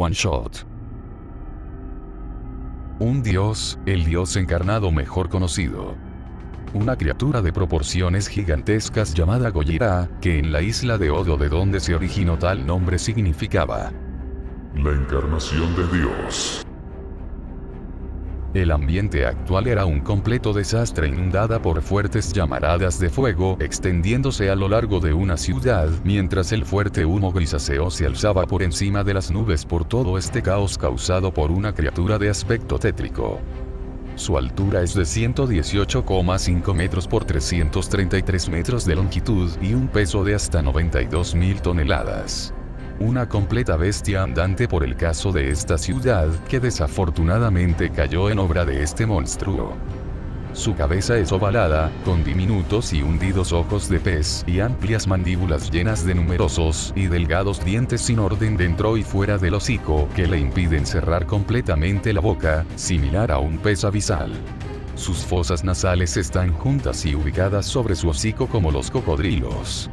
One Shot. Un dios, el dios encarnado mejor conocido. Una criatura de proporciones gigantescas llamada Gojira, que en la isla de Odo de donde se originó tal nombre significaba la encarnación de Dios. El ambiente actual era un completo desastre inundada por fuertes llamaradas de fuego extendiéndose a lo largo de una ciudad, mientras el fuerte humo grisáceo se alzaba por encima de las nubes por todo este caos causado por una criatura de aspecto tétrico. Su altura es de 118,5 metros por 333 metros de longitud y un peso de hasta 92.000 toneladas. Una completa bestia andante por el caso de esta ciudad, que desafortunadamente cayó en obra de este monstruo. Su cabeza es ovalada, con diminutos y hundidos ojos de pez y amplias mandíbulas llenas de numerosos y delgados dientes sin orden dentro y fuera del hocico que le impiden cerrar completamente la boca, similar a un pez abisal. Sus fosas nasales están juntas y ubicadas sobre su hocico como los cocodrilos.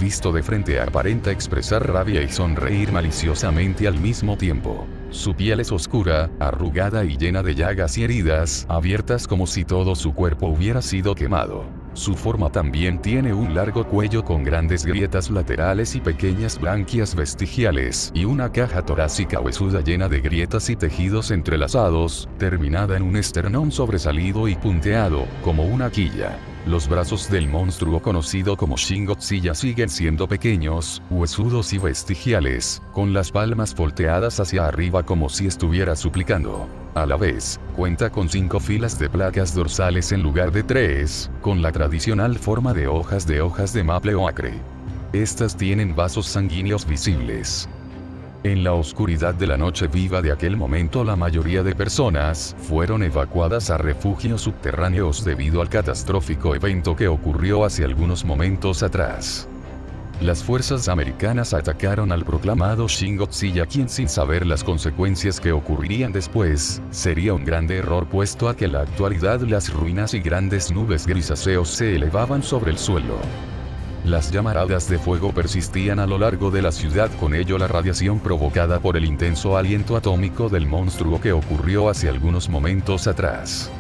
Visto de frente aparenta expresar rabia y sonreír maliciosamente al mismo tiempo. Su piel es oscura, arrugada y llena de llagas y heridas, abiertas como si todo su cuerpo hubiera sido quemado. Su forma también tiene un largo cuello con grandes grietas laterales y pequeñas branquias vestigiales, y una caja torácica huesuda llena de grietas y tejidos entrelazados, terminada en un esternón sobresalido y punteado, como una quilla. Los brazos del monstruo conocido como Shin Godzilla siguen siendo pequeños, huesudos y vestigiales, con las palmas volteadas hacia arriba como si estuviera suplicando. A la vez, cuenta con 5 filas de placas dorsales en lugar de 3, con la tradicional forma de hojas de maple o acre. Estas tienen vasos sanguíneos visibles. En la oscuridad de la noche viva de aquel momento la mayoría de personas fueron evacuadas a refugios subterráneos debido al catastrófico evento que ocurrió hace algunos momentos atrás. Las fuerzas americanas atacaron al proclamado Shin Godzilla, quien sin saber las consecuencias que ocurrirían después, sería un grande error puesto a que en la actualidad las ruinas y grandes nubes grisáceos se elevaban sobre el suelo. Las llamaradas de fuego persistían a lo largo de la ciudad, con ello la radiación provocada por el intenso aliento atómico del monstruo que ocurrió hace algunos momentos atrás.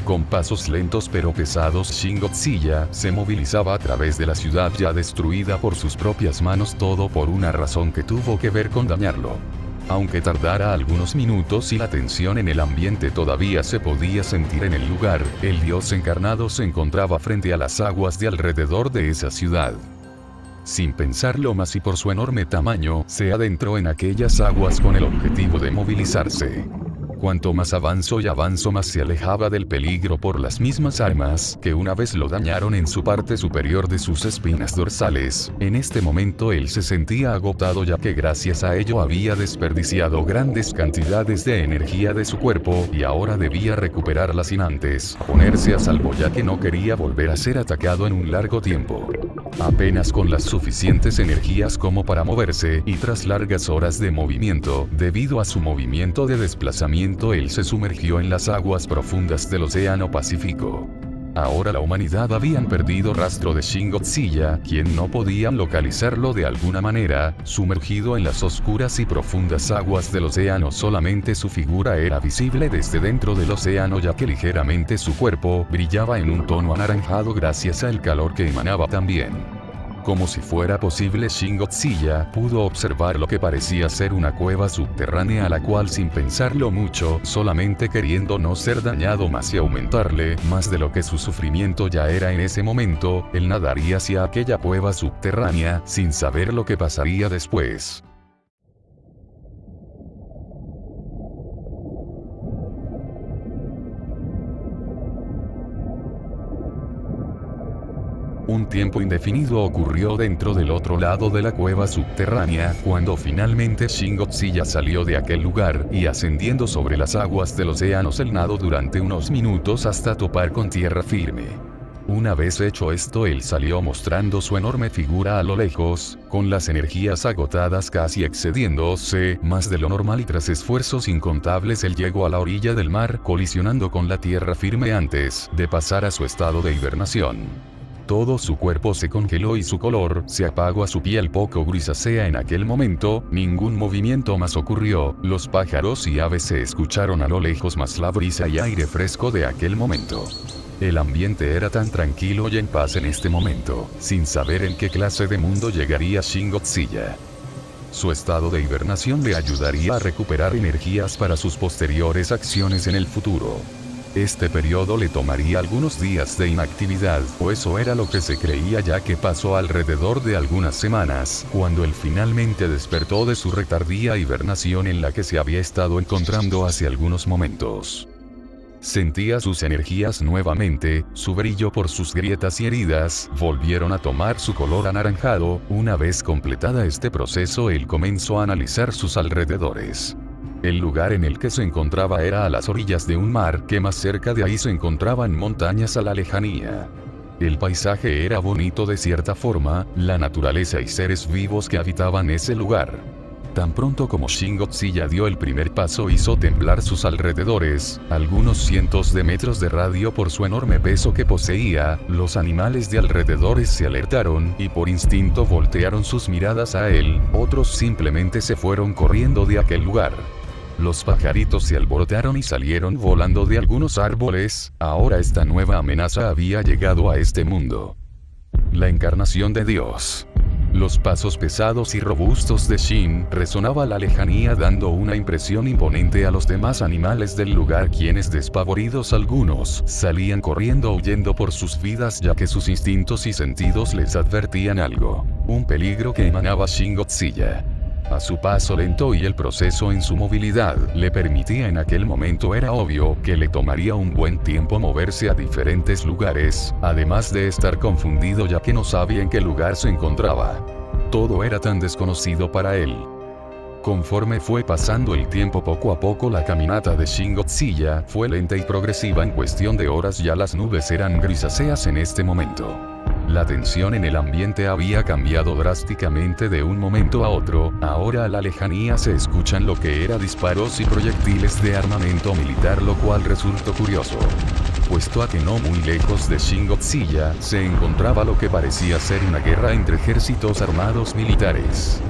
Con pasos lentos pero pesados, Shin Godzilla se movilizaba a través de la ciudad ya destruida por sus propias manos, todo por una razón que tuvo que ver con dañarlo. Aunque tardara algunos minutos y la tensión en el ambiente todavía se podía sentir en el lugar, el dios encarnado se encontraba frente a las aguas de alrededor de esa ciudad. Sin pensarlo más y por su enorme tamaño, se adentró en aquellas aguas con el objetivo de movilizarse. Cuanto más avanzó más se alejaba del peligro por las mismas armas que una vez lo dañaron en su parte superior de sus espinas dorsales. En este momento él se sentía agotado, ya que gracias a ello había desperdiciado grandes cantidades de energía de su cuerpo y ahora debía recuperarla sin antes ponerse a salvo, ya que no quería volver a ser atacado en un largo tiempo. Apenas con las suficientes energías como para moverse, y tras largas horas de movimiento, debido a su movimiento de desplazamiento, él se sumergió en las aguas profundas del Océano Pacífico. Ahora la humanidad habían perdido rastro de Shin Godzilla, quien no podían localizarlo de alguna manera. Sumergido en las oscuras y profundas aguas del océano, solamente su figura era visible desde dentro del océano, ya que ligeramente su cuerpo brillaba en un tono anaranjado gracias al calor que emanaba también. Como si fuera posible, Shin Godzilla pudo observar lo que parecía ser una cueva subterránea, a la cual, sin pensarlo mucho, solamente queriendo no ser dañado más y aumentarle más de lo que su sufrimiento ya era en ese momento, él nadaría hacia aquella cueva subterránea, sin saber lo que pasaría después. Un tiempo indefinido ocurrió dentro del otro lado de la cueva subterránea, cuando finalmente Shin Godzilla salió de aquel lugar, y ascendiendo sobre las aguas del océano él nadó durante unos minutos hasta topar con tierra firme. Una vez hecho esto, él salió mostrando su enorme figura a lo lejos, con las energías agotadas casi excediéndose más de lo normal, y tras esfuerzos incontables él llegó a la orilla del mar, colisionando con la tierra firme antes de pasar a su estado de hibernación. Todo su cuerpo se congeló y su color se apagó a su piel poco grisácea. En aquel momento, ningún movimiento más ocurrió, los pájaros y aves se escucharon a lo lejos más la brisa y aire fresco de aquel momento. El ambiente era tan tranquilo y en paz en este momento, sin saber en qué clase de mundo llegaría Shin Godzilla. Su estado de hibernación le ayudaría a recuperar energías para sus posteriores acciones en el futuro. Este periodo le tomaría algunos días de inactividad, o eso era lo que se creía, ya que pasó alrededor de algunas semanas, cuando él finalmente despertó de su retardía hibernación en la que se había estado encontrando hace algunos momentos. Sentía sus energías nuevamente, su brillo por sus grietas y heridas volvieron a tomar su color anaranjado. Una vez completada este proceso, él comenzó a analizar sus alrededores. El lugar en el que se encontraba era a las orillas de un mar, que más cerca de ahí se encontraban montañas a la lejanía. El paisaje era bonito de cierta forma, la naturaleza y seres vivos que habitaban ese lugar. Tan pronto como Shin Godzilla dio el primer paso, hizo temblar sus alrededores, algunos cientos de metros de radio por su enorme peso que poseía. Los animales de alrededores se alertaron y por instinto voltearon sus miradas a él, otros simplemente se fueron corriendo de aquel lugar. Los pajaritos se alborotaron y salieron volando de algunos árboles. Ahora esta nueva amenaza había llegado a este mundo. La encarnación de Dios. Los pasos pesados y robustos de Shin resonaba a la lejanía, dando una impresión imponente a los demás animales del lugar, quienes, despavoridos algunos, salían corriendo huyendo por sus vidas, ya que sus instintos y sentidos les advertían algo, un peligro que emanaba Shin Godzilla. A su paso lento y el proceso en su movilidad le permitía en aquel momento, era obvio que le tomaría un buen tiempo moverse a diferentes lugares, además de estar confundido ya que no sabía en qué lugar se encontraba. Todo era tan desconocido para él. Conforme fue pasando el tiempo, poco a poco la caminata de Shin Godzilla fue lenta y progresiva. En cuestión de horas ya las nubes eran grisáceas en este momento. La tensión en el ambiente había cambiado drásticamente de un momento a otro. Ahora a la lejanía se escuchan lo que era disparos y proyectiles de armamento militar, lo cual resultó curioso, puesto a que no muy lejos de Shin Godzilla se encontraba lo que parecía ser una guerra entre ejércitos armados militares,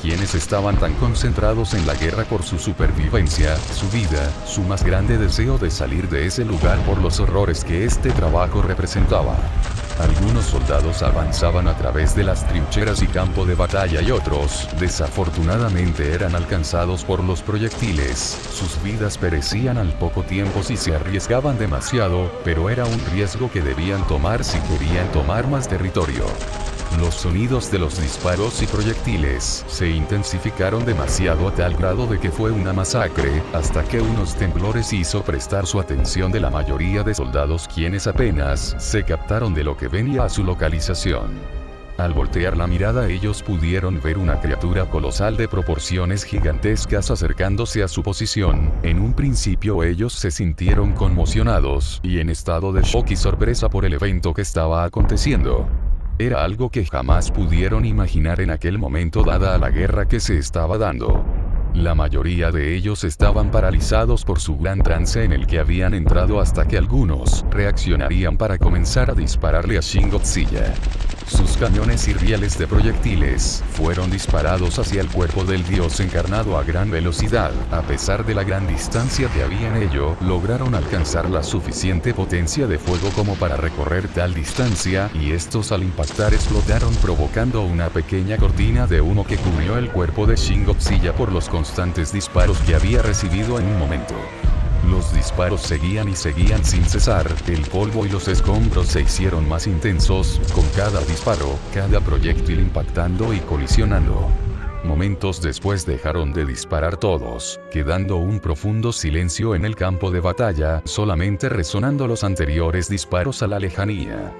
quienes estaban tan concentrados en la guerra por su supervivencia, su vida, su más grande deseo de salir de ese lugar por los horrores que este trabajo representaba. Algunos soldados avanzaban a través de las trincheras y campo de batalla y otros, desafortunadamente, eran alcanzados por los proyectiles. Sus vidas perecían al poco tiempo si se arriesgaban demasiado, pero era un riesgo que debían tomar si querían tomar más territorio. Los sonidos de los disparos y proyectiles se intensificaron demasiado, a tal grado de que fue una masacre, hasta que unos temblores hizo prestar su atención de la mayoría de soldados, quienes apenas se captaron de lo que venía a su localización. Al voltear la mirada, ellos pudieron ver una criatura colosal de proporciones gigantescas acercándose a su posición. En un principio ellos se sintieron conmocionados y en estado de shock y sorpresa por el evento que estaba aconteciendo. Era algo que jamás pudieron imaginar en aquel momento, dada la guerra que se estaba dando. La mayoría de ellos estaban paralizados por su gran trance en el que habían entrado, hasta que algunos reaccionarían para comenzar a dispararle a Shin Godzilla. Sus cañones y rieles de proyectiles fueron disparados hacia el cuerpo del dios encarnado a gran velocidad. A pesar de la gran distancia que había en ello, lograron alcanzar la suficiente potencia de fuego como para recorrer tal distancia, y estos al impactar explotaron, provocando una pequeña cortina de humo que cubrió el cuerpo de Shin Godzilla por los constantes disparos que había recibido en un momento. Los disparos seguían y seguían sin cesar, el polvo y los escombros se hicieron más intensos, con cada disparo, cada proyectil impactando y colisionando. Momentos después dejaron de disparar todos, quedando un profundo silencio en el campo de batalla, solamente resonando los anteriores disparos a la lejanía.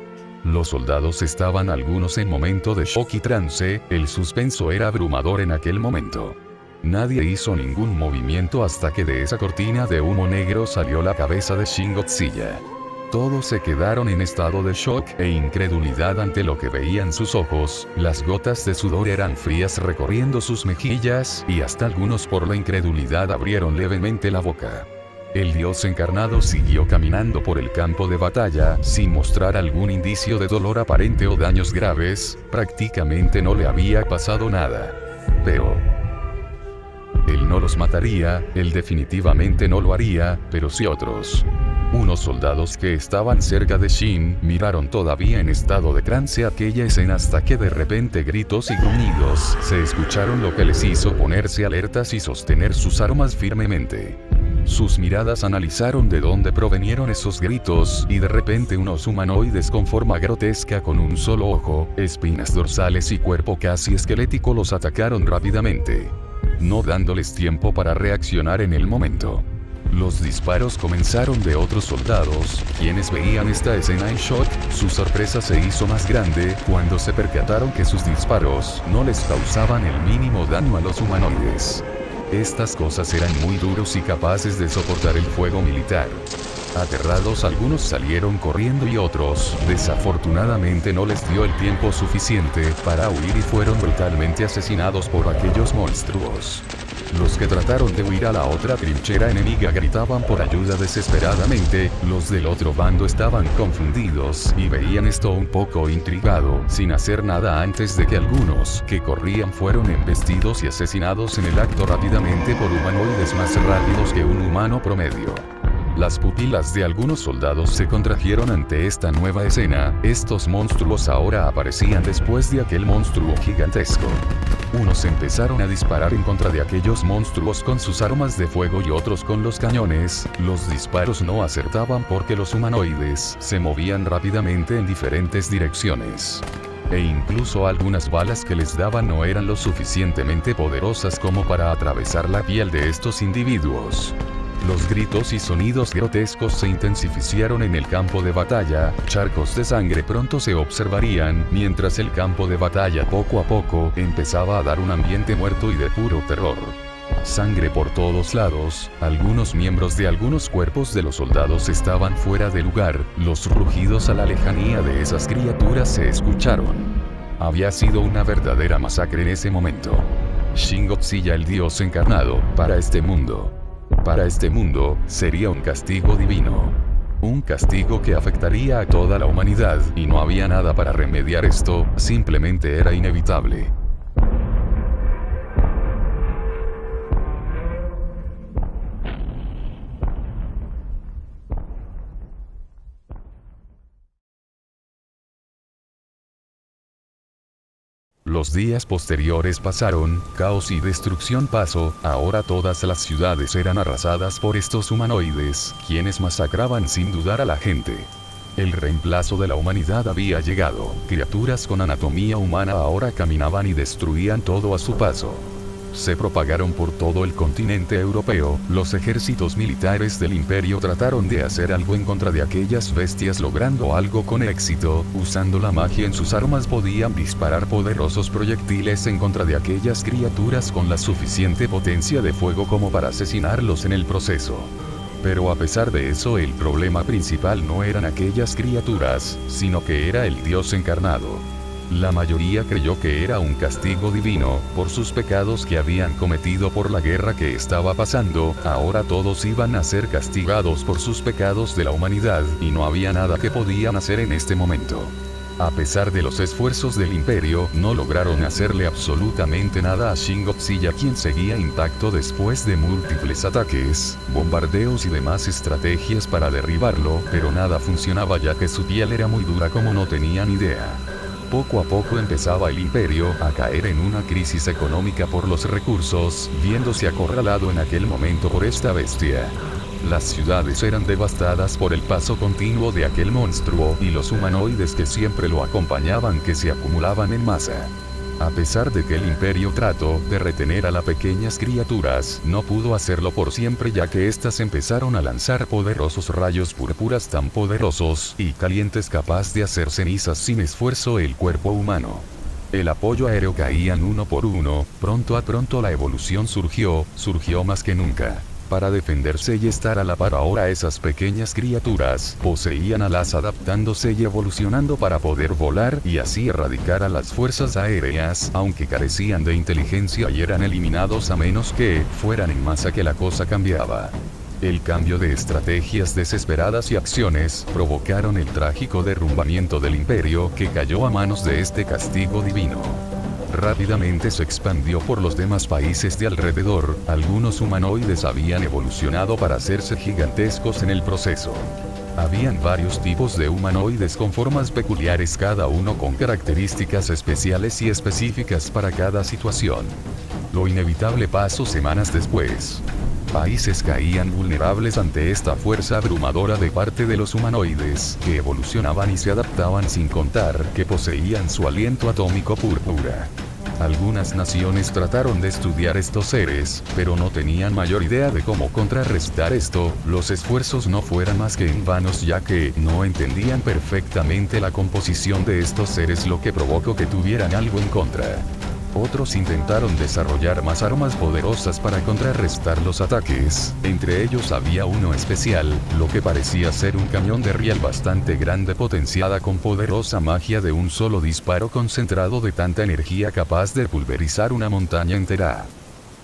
Los soldados estaban algunos en momento de shock y trance, el suspenso era abrumador en aquel momento. Nadie hizo ningún movimiento hasta que de esa cortina de humo negro salió la cabeza de Shin Godzilla. Todos se quedaron en estado de shock e incredulidad ante lo que veían sus ojos. Las gotas de sudor eran frías recorriendo sus mejillas, y hasta algunos por la incredulidad abrieron levemente la boca. El dios encarnado siguió caminando por el campo de batalla, sin mostrar algún indicio de dolor aparente o daños graves, prácticamente no le había pasado nada. Pero él no los mataría, él definitivamente no lo haría, pero sí otros. Unos soldados que estaban cerca de Shin miraron todavía en estado de trance aquella escena hasta que de repente gritos y gruñidos se escucharon, lo que les hizo ponerse alertas y sostener sus armas firmemente. Sus miradas analizaron de dónde provenieron esos gritos, y de repente unos humanoides con forma grotesca con un solo ojo, espinas dorsales y cuerpo casi esquelético los atacaron rápidamente, no dándoles tiempo para reaccionar en el momento. Los disparos comenzaron de otros soldados, quienes veían esta escena en shock. Su sorpresa se hizo más grande cuando se percataron que sus disparos no les causaban el mínimo daño a los humanoides. Estas cosas eran muy duros y capaces de soportar el fuego militar. Aterrados, algunos salieron corriendo y otros, desafortunadamente, no les dio el tiempo suficiente para huir y fueron brutalmente asesinados por aquellos monstruos. Los que trataron de huir a la otra trinchera enemiga gritaban por ayuda desesperadamente. Los del otro bando estaban confundidos y veían esto un poco intrigado, sin hacer nada antes de que algunos que corrían fueron embestidos y asesinados en el acto rápidamente por humanoides más rápidos que un humano promedio. Las pupilas de algunos soldados se contrajeron ante esta nueva escena. Estos monstruos ahora aparecían después de aquel monstruo gigantesco. Unos empezaron a disparar en contra de aquellos monstruos con sus armas de fuego y otros con los cañones. Los disparos no acertaban porque los humanoides se movían rápidamente en diferentes direcciones. E incluso algunas balas que les daban no eran lo suficientemente poderosas como para atravesar la piel de estos individuos. Los gritos y sonidos grotescos se intensificaron en el campo de batalla. Charcos de sangre pronto se observarían, mientras el campo de batalla poco a poco empezaba a dar un ambiente muerto y de puro terror. Sangre por todos lados. Algunos miembros de algunos cuerpos de los soldados estaban fuera de lugar. Los rugidos a la lejanía de esas criaturas se escucharon. Había sido una verdadera masacre en ese momento. Shin Godzilla, el dios encarnado, para este mundo, sería un castigo divino. Un castigo que afectaría a toda la humanidad, y no había nada para remediar esto, simplemente era inevitable. Los días posteriores pasaron, caos y destrucción pasó. Ahora todas las ciudades eran arrasadas por estos humanoides, quienes masacraban sin dudar a la gente. El reemplazo de la humanidad había llegado. Criaturas con anatomía humana ahora caminaban y destruían todo a su paso. Se propagaron por todo el continente europeo. Los ejércitos militares del imperio trataron de hacer algo en contra de aquellas bestias, logrando algo con éxito. Usando la magia en sus armas podían disparar poderosos proyectiles en contra de aquellas criaturas con la suficiente potencia de fuego como para asesinarlos en el proceso. Pero a pesar de eso, el problema principal no eran aquellas criaturas, sino que era el dios encarnado. La mayoría creyó que era un castigo divino, por sus pecados que habían cometido por la guerra que estaba pasando. Ahora todos iban a ser castigados por sus pecados de la humanidad, y no había nada que podían hacer en este momento. A pesar de los esfuerzos del imperio, no lograron hacerle absolutamente nada a Shin Godzilla, quien seguía intacto después de múltiples ataques, bombardeos y demás estrategias para derribarlo, pero nada funcionaba ya que su piel era muy dura como no tenían idea. Poco a poco empezaba el imperio a caer en una crisis económica por los recursos, viéndose acorralado en aquel momento por esta bestia. Las ciudades eran devastadas por el paso continuo de aquel monstruo y los humanoides que siempre lo acompañaban, que se acumulaban en masa. A pesar de que el imperio trató de retener a las pequeñas criaturas, no pudo hacerlo por siempre, ya que éstas empezaron a lanzar poderosos rayos púrpuras tan poderosos y calientes capaz de hacer cenizas sin esfuerzo el cuerpo humano. El apoyo aéreo caían uno por uno. Pronto a pronto la evolución surgió más que nunca. Para defenderse y estar a la par, ahora esas pequeñas criaturas poseían alas, adaptándose y evolucionando para poder volar y así erradicar a las fuerzas aéreas, aunque carecían de inteligencia y eran eliminados a menos que fueran en masa, que la cosa cambiaba. El cambio de estrategias desesperadas y acciones provocaron el trágico derrumbamiento del imperio que cayó a manos de este castigo divino. Rápidamente se expandió por los demás países de alrededor, algunos humanoides habían evolucionado para hacerse gigantescos en el proceso. Habían varios tipos de humanoides con formas peculiares, cada uno con características especiales y específicas para cada situación. Lo inevitable pasó semanas después. Países caían vulnerables ante esta fuerza abrumadora de parte de los humanoides, que evolucionaban y se adaptaban sin contar que poseían su aliento atómico púrpura. Algunas naciones trataron de estudiar estos seres, pero no tenían mayor idea de cómo contrarrestar esto, los esfuerzos no fueran más que en vanos ya que no entendían perfectamente la composición de estos seres, lo que provocó que tuvieran algo en contra. Otros intentaron desarrollar más armas poderosas para contrarrestar los ataques, entre ellos había uno especial, lo que parecía ser un cañón de riel bastante grande potenciada con poderosa magia de un solo disparo concentrado de tanta energía capaz de pulverizar una montaña entera.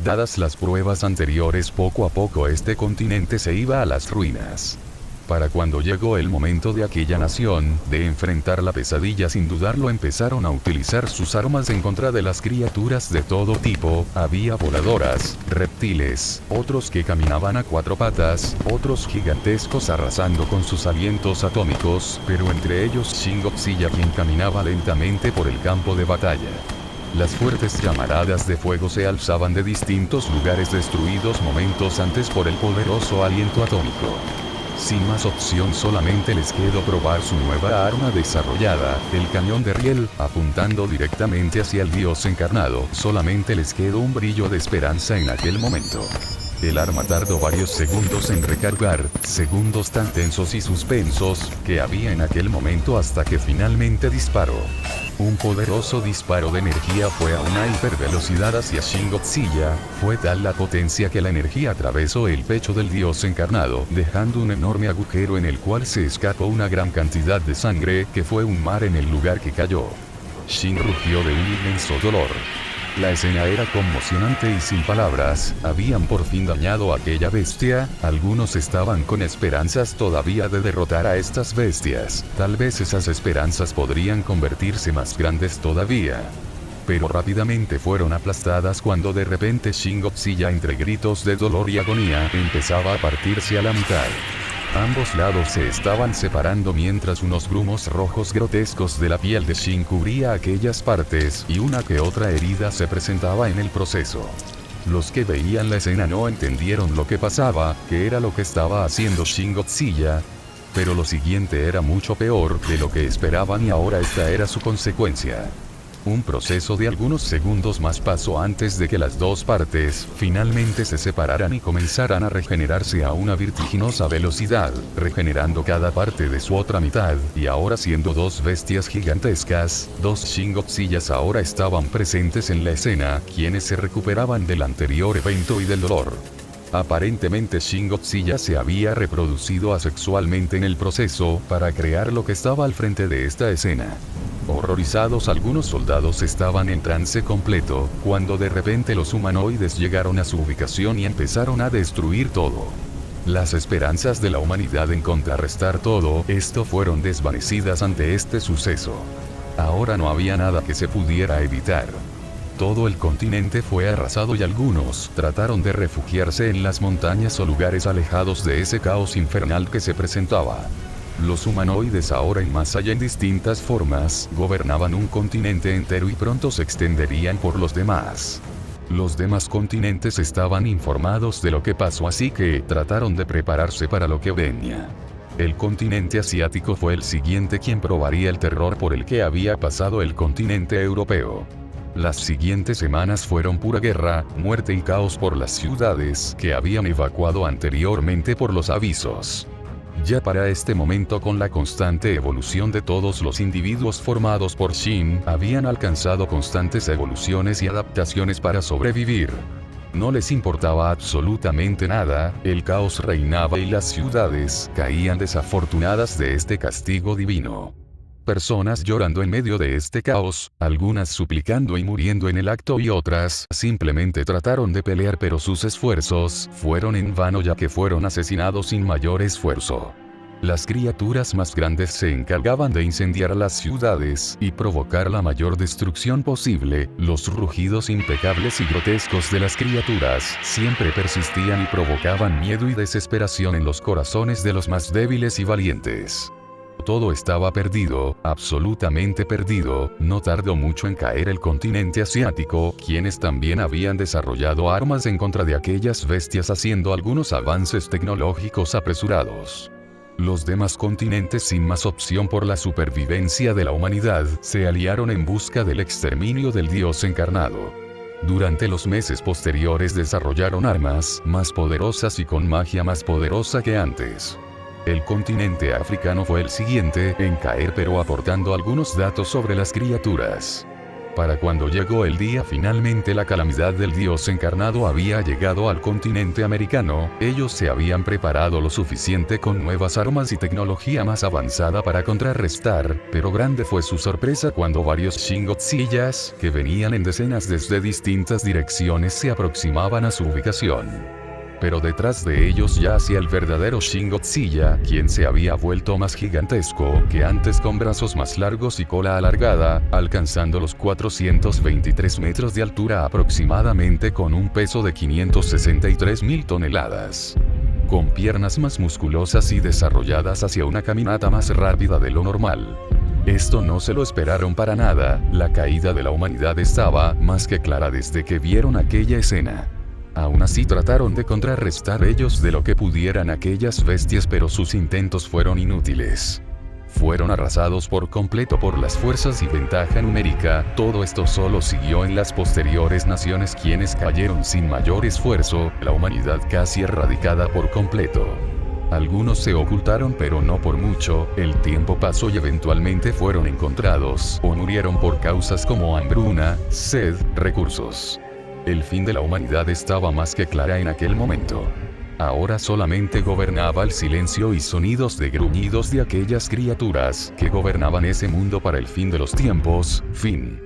Dadas las pruebas anteriores, poco a poco este continente se iba a las ruinas. Para cuando llegó el momento de aquella nación, de enfrentar la pesadilla sin dudarlo, empezaron a utilizar sus armas en contra de las criaturas de todo tipo, había voladoras, reptiles, otros que caminaban a cuatro patas, otros gigantescos arrasando con sus alientos atómicos, pero entre ellos Shin Godzilla, quien caminaba lentamente por el campo de batalla. Las fuertes llamaradas de fuego se alzaban de distintos lugares destruidos momentos antes por el poderoso aliento atómico. Sin más opción, solamente les quedó probar su nueva arma desarrollada, el cañón de riel, apuntando directamente hacia el dios encarnado. Solamente les quedó un brillo de esperanza en aquel momento. El arma tardó varios segundos en recargar, segundos tan tensos y suspensos, que había en aquel momento hasta que finalmente disparó. Un poderoso disparo de energía fue a una hipervelocidad hacia Shin Godzilla, fue tal la potencia que la energía atravesó el pecho del dios encarnado, dejando un enorme agujero en el cual se escapó una gran cantidad de sangre, que fue un mar en el lugar que cayó. Shin rugió de un inmenso dolor. La escena era conmocionante y sin palabras, habían por fin dañado a aquella bestia, algunos estaban con esperanzas todavía de derrotar a estas bestias, tal vez esas esperanzas podrían convertirse más grandes todavía. Pero rápidamente fueron aplastadas cuando de repente Shin Godzilla, entre gritos de dolor y agonía, empezaba a partirse a la mitad. Ambos lados se estaban separando mientras unos grumos rojos grotescos de la piel de Shin cubría aquellas partes y una que otra herida se presentaba en el proceso. Los que veían la escena no entendieron lo que pasaba, qué era lo que estaba haciendo Shin Godzilla, pero lo siguiente era mucho peor de lo que esperaban y ahora esta era su consecuencia. Un proceso de algunos segundos más pasó antes de que las dos partes finalmente se separaran y comenzaran a regenerarse a una vertiginosa velocidad, regenerando cada parte de su otra mitad, y ahora siendo dos bestias gigantescas, dos Shin Godzillas ahora estaban presentes en la escena, quienes se recuperaban del anterior evento y del dolor. Aparentemente Shin Godzilla se había reproducido asexualmente en el proceso para crear lo que estaba al frente de esta escena. Horrorizados, algunos soldados estaban en trance completo, cuando de repente los humanoides llegaron a su ubicación y empezaron a destruir todo. Las esperanzas de la humanidad en contrarrestar todo esto fueron desvanecidas ante este suceso. Ahora no había nada que se pudiera evitar. Todo el continente fue arrasado y algunos trataron de refugiarse en las montañas o lugares alejados de ese caos infernal que se presentaba. Los humanoides ahora y más allá en distintas formas, gobernaban un continente entero y pronto se extenderían por los demás. Los demás continentes estaban informados de lo que pasó, así que trataron de prepararse para lo que venía. El continente asiático fue el siguiente quien probaría el terror por el que había pasado el continente europeo. Las siguientes semanas fueron pura guerra, muerte y caos por las ciudades que habían evacuado anteriormente por los avisos. Ya para este momento, con la constante evolución de todos los individuos formados por Shin, habían alcanzado constantes evoluciones y adaptaciones para sobrevivir. No les importaba absolutamente nada, el caos reinaba y las ciudades caían desafortunadas de este castigo divino. Personas llorando en medio de este caos, algunas suplicando y muriendo en el acto y otras simplemente trataron de pelear, pero sus esfuerzos fueron en vano ya que fueron asesinados sin mayor esfuerzo. Las criaturas más grandes se encargaban de incendiar las ciudades y provocar la mayor destrucción posible. Los rugidos impecables y grotescos de las criaturas siempre persistían y provocaban miedo y desesperación en los corazones de los más débiles y valientes. Todo estaba perdido, absolutamente perdido. No tardó mucho en caer el continente asiático, quienes también habían desarrollado armas en contra de aquellas bestias, haciendo algunos avances tecnológicos apresurados. Los demás continentes, sin más opción por la supervivencia de la humanidad, se aliaron en busca del exterminio del Dios encarnado. Durante los meses posteriores desarrollaron armas más poderosas y con magia más poderosa que antes. El continente africano fue el siguiente en caer, pero aportando algunos datos sobre las criaturas. Para cuando llegó el día, finalmente la calamidad del Dios encarnado había llegado al continente americano. Ellos se habían preparado lo suficiente con nuevas armas y tecnología más avanzada para contrarrestar, pero grande fue su sorpresa cuando varios Shin Godzillas, que venían en decenas desde distintas direcciones, se aproximaban a su ubicación. Pero detrás de ellos yacía el verdadero Shin Godzilla, quien se había vuelto más gigantesco que antes, con brazos más largos y cola alargada, alcanzando los 423 metros de altura aproximadamente, con un peso de 563.000 toneladas. Con piernas más musculosas y desarrolladas hacia una caminata más rápida de lo normal. Esto no se lo esperaron para nada. La caída de la humanidad estaba más que clara desde que vieron aquella escena. Aún así trataron de contrarrestar ellos de lo que pudieran aquellas bestias, pero sus intentos fueron inútiles. Fueron arrasados por completo por las fuerzas y ventaja numérica. Todo esto solo siguió en las posteriores naciones, quienes cayeron sin mayor esfuerzo, la humanidad casi erradicada por completo. Algunos se ocultaron, pero no por mucho. El tiempo pasó y eventualmente fueron encontrados o murieron por causas como hambruna, sed, recursos. El fin de la humanidad estaba más que clara en aquel momento. Ahora solamente gobernaba el silencio y sonidos de gruñidos de aquellas criaturas que gobernaban ese mundo para el fin de los tiempos. Fin.